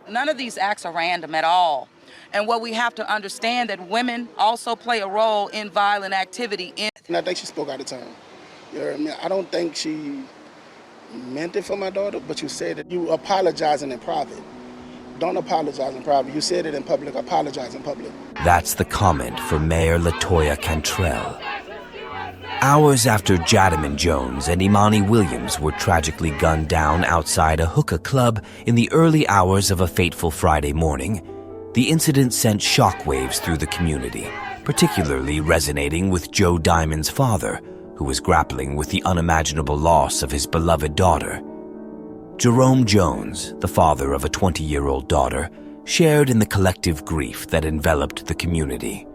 None of these acts are random at all. And what we have to understand that women also play a role in violent activity. And I think she spoke out of turn. You know what I mean? I don't think she meant it for my daughter, but you said it. You apologizing in private. Don't apologize in private. You said it in public, apologize in public. That's the comment for Mayor LaToya Cantrell. Hours after Jadamin Jones and Imani Williams were tragically gunned down outside a hookah club in the early hours of a fateful Friday morning, the incident sent shockwaves through the community, particularly resonating with Joe Diamond's father, who was grappling with the unimaginable loss of his beloved daughter. Jerome Jones, the father of a 20-year-old daughter, shared in the collective grief that enveloped the community.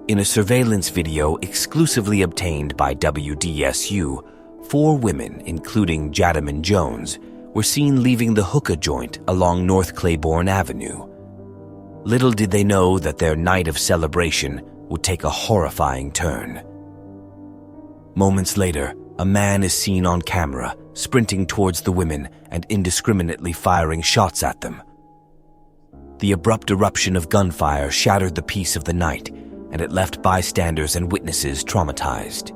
In a surveillance video exclusively obtained by WDSU, 4 women, including Jadamin Jones, were seen leaving the hookah joint along North Claiborne Avenue. Little did they know that their night of celebration would take a horrifying turn. Moments later, a man is seen on camera, sprinting towards the women and indiscriminately firing shots at them. The abrupt eruption of gunfire shattered the peace of the night, and it left bystanders and witnesses traumatized.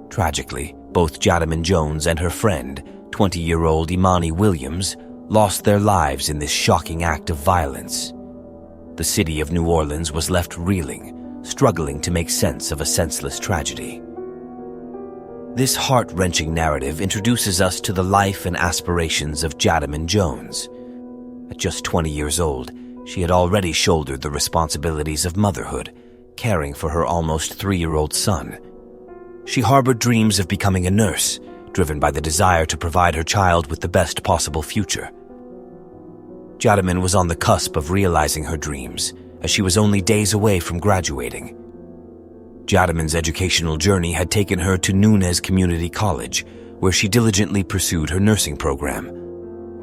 Tragically, both Jadamin Jones and her friend, 20-year-old Imani Williams, lost their lives in this shocking act of violence. The city of New Orleans was left reeling, struggling to make sense of a senseless tragedy. This heart-wrenching narrative introduces us to the life and aspirations of Jadamin Jones. At just 20 years old, she had already shouldered the responsibilities of motherhood, caring for her almost 3-year-old son. She harbored dreams of becoming a nurse, driven by the desire to provide her child with the best possible future. Jadamin was on the cusp of realizing her dreams, as she was only days away from graduating. Jadamin's educational journey had taken her to Nunez Community College, where she diligently pursued her nursing program.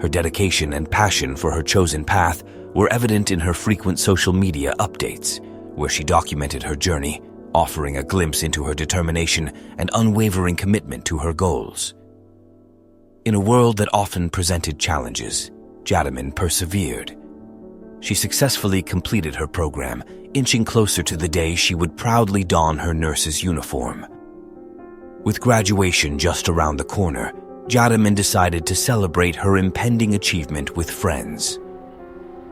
Her dedication and passion for her chosen path were evident in her frequent social media updates, where she documented her journey, offering a glimpse into her determination and unwavering commitment to her goals. In a world that often presented challenges, Jadamin persevered. She successfully completed her program, inching closer to the day she would proudly don her nurse's uniform. With graduation just around the corner, Jadamin decided to celebrate her impending achievement with friends.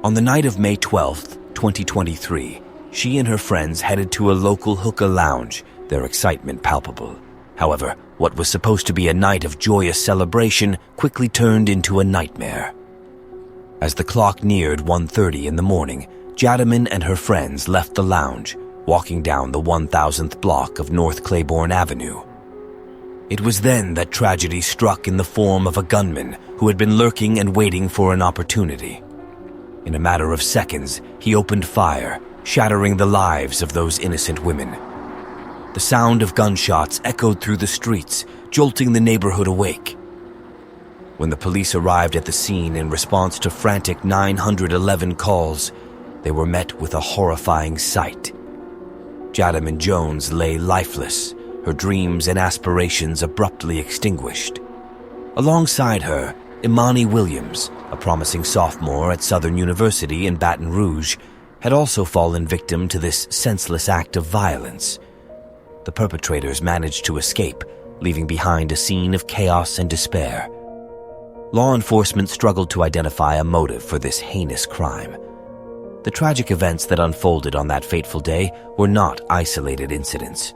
On the night of May 12, 2023, she and her friends headed to a local hookah lounge, their excitement palpable. However, what was supposed to be a night of joyous celebration quickly turned into a nightmare. As the clock neared 1:30 in the morning, Jadamin and her friends left the lounge, walking down the 1000th block of North Claiborne Avenue. It was then that tragedy struck in the form of a gunman who had been lurking and waiting for an opportunity. In a matter of seconds, he opened fire, shattering the lives of those innocent women. The sound of gunshots echoed through the streets, jolting the neighborhood awake. When the police arrived at the scene in response to frantic 911 calls, they were met with a horrifying sight. Jadamin Jones lay lifeless, her dreams and aspirations abruptly extinguished. Alongside her, Imani Williams, a promising sophomore at Southern University in Baton Rouge, had also fallen victim to this senseless act of violence. The perpetrators managed to escape, leaving behind a scene of chaos and despair. Law enforcement struggled to identify a motive for this heinous crime. The tragic events that unfolded on that fateful day were not isolated incidents.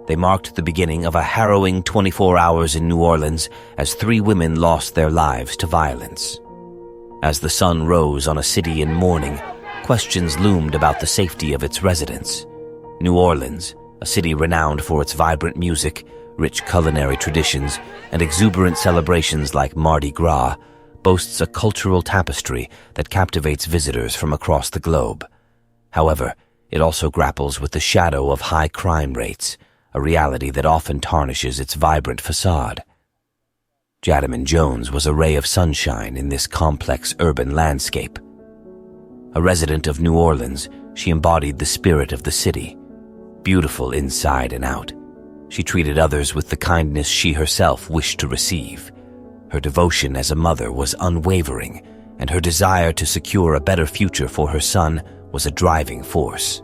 They marked the beginning of a harrowing 24 hours in New Orleans as 3 women lost their lives to violence. As the sun rose on a city in mourning, questions loomed about the safety of its residents. New Orleans, a city renowned for its vibrant music, rich culinary traditions, and exuberant celebrations like Mardi Gras, boasts a cultural tapestry that captivates visitors from across the globe. However, it also grapples with the shadow of high crime rates, a reality that often tarnishes its vibrant facade. Jadamin Jones was a ray of sunshine in this complex urban landscape. A resident of New Orleans, she embodied the spirit of the city. Beautiful inside and out, she treated others with the kindness she herself wished to receive. Her devotion as a mother was unwavering, and her desire to secure a better future for her son was a driving force.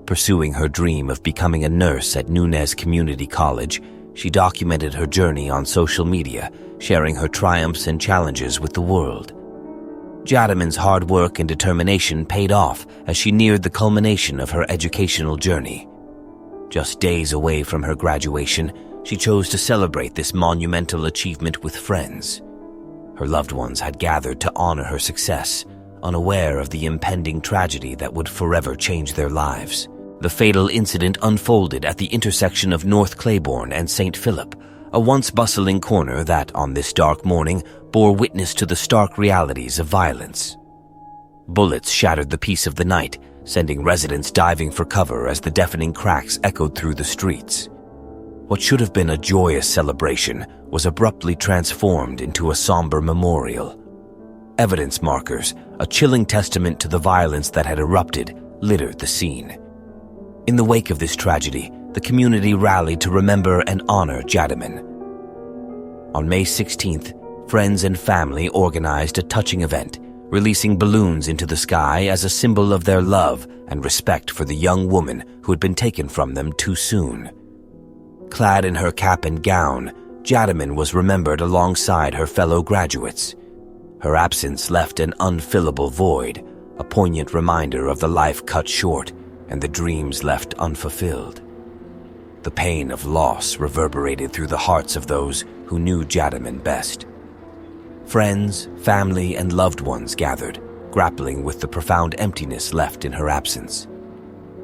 Pursuing her dream of becoming a nurse at Nunez Community College, she documented her journey on social media, sharing her triumphs and challenges with the world. Jadamin's hard work and determination paid off as she neared the culmination of her educational journey. Just days away from her graduation, she chose to celebrate this monumental achievement with friends. Her loved ones had gathered to honor her success, unaware of the impending tragedy that would forever change their lives. The fatal incident unfolded at the intersection of North Claiborne and St. Philip, a once bustling corner that, on this dark morning, bore witness to the stark realities of violence. Bullets shattered the peace of the night, sending residents diving for cover as the deafening cracks echoed through the streets. What should have been a joyous celebration was abruptly transformed into a somber memorial. Evidence markers, a chilling testament to the violence that had erupted, littered the scene. In the wake of this tragedy, the community rallied to remember and honor Jadamin. On May 16th, friends and family organized a touching event, releasing balloons into the sky as a symbol of their love and respect for the young woman who had been taken from them too soon. Clad in her cap and gown, Jadamin was remembered alongside her fellow graduates. Her absence left an unfillable void, a poignant reminder of the life cut short and the dreams left unfulfilled. The pain of loss reverberated through the hearts of those who knew Jadamin best. Friends, family, and loved ones gathered, grappling with the profound emptiness left in her absence.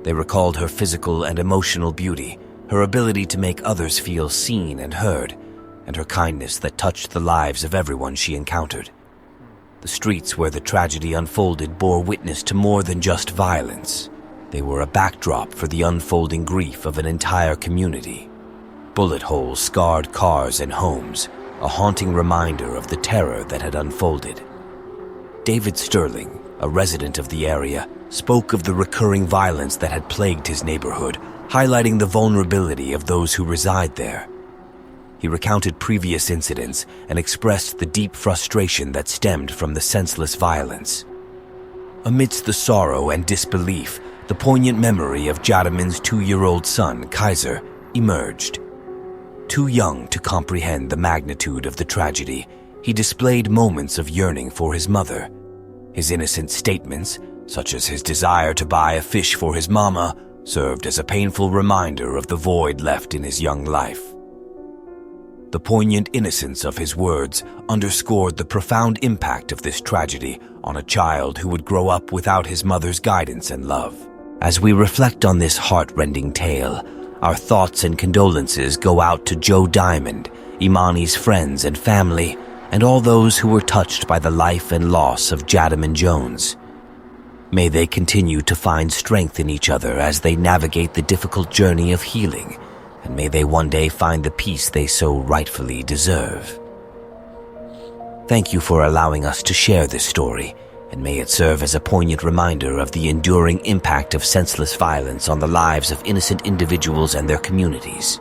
They recalled her physical and emotional beauty, her ability to make others feel seen and heard, and her kindness that touched the lives of everyone she encountered. The streets where the tragedy unfolded bore witness to more than just violence. They were a backdrop for the unfolding grief of an entire community. Bullet holes scarred cars and homes, a haunting reminder of the terror that had unfolded. David Sterling, a resident of the area, spoke of the recurring violence that had plagued his neighborhood, highlighting the vulnerability of those who reside there. He recounted previous incidents and expressed the deep frustration that stemmed from the senseless violence. Amidst the sorrow and disbelief, the poignant memory of Jadamin's 2-year-old son, Khaza, emerged. Too young to comprehend the magnitude of the tragedy, he displayed moments of yearning for his mother. His innocent statements, such as his desire to buy a fish for his mama, served as a painful reminder of the void left in his young life. The poignant innocence of his words underscored the profound impact of this tragedy on a child who would grow up without his mother's guidance and love. As we reflect on this heart-rending tale, our thoughts and condolences go out to Joe Diamond, Imani's friends and family, and all those who were touched by the life and loss of Jadamin Jones. May they continue to find strength in each other as they navigate the difficult journey of healing, and may they one day find the peace they so rightfully deserve. Thank you for allowing us to share this story, and may it serve as a poignant reminder of the enduring impact of senseless violence on the lives of innocent individuals and their communities.